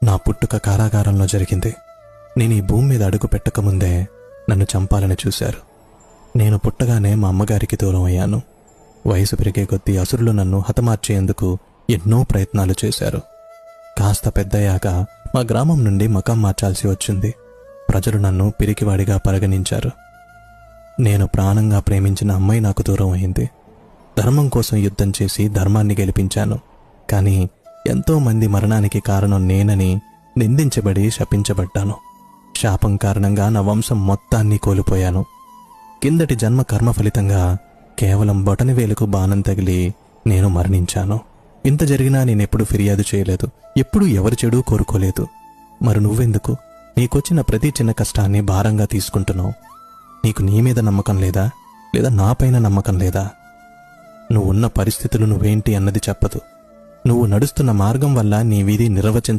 నా పుట్టుక కారాగారంలో జరిగింది. నేను ఈ భూమి మీద అడుగు పెట్టకముందే నన్ను చంపాలని చూశారు. నేను పుట్టగానే మా అమ్మగారికి దూరం అయ్యాను. వయసు పెరిగే కొద్దీ అసురులు నన్ను హతమార్చేందుకు ఎన్నో ప్రయత్నాలు చేశారు. కాస్త పెద్దయ్యాక మా గ్రామం నుండి మకాం మార్చాల్సి వచ్చింది. ప్రజలు నన్ను పిరికివాడిగా పరిగణించారు. నేను ప్రాణంగా ప్రేమించిన అమ్మాయి నాకు దూరం అయింది. ధర్మం కోసం యుద్ధం చేసి ధర్మాన్ని గెలిపించాను. కానీ ఎంతోమంది మరణానికి కారణం నేనని నిందించబడి శపించబడ్డాను. శాపం కారణంగా నా వంశం మొత్తాన్ని కోల్పోయాను. కిందటి జన్మ కర్మ ఫలితంగా కేవలం బొటనవేలుకు బాణం తగిలి నేను మరణించాను. ఇంత జరిగినా నేనెప్పుడు ఫిర్యాదు చేయలేదు. ఎప్పుడూ ఎవరి చెడు కోరుకోలేదు. మరి నువ్వెందుకు నీకొచ్చిన ప్రతి చిన్న కష్టాన్ని భారంగా తీసుకుంటున్నావు? నీకు నీ మీద నమ్మకం లేదా? లేదా నాపైన నమ్మకం లేదా? నువ్వున్న పరిస్థితులు నువ్వేంటి అన్నది చెప్పదు. నువ్వు నడుస్తున్న మార్గం వల్ల నీ విధి నిర్వచించ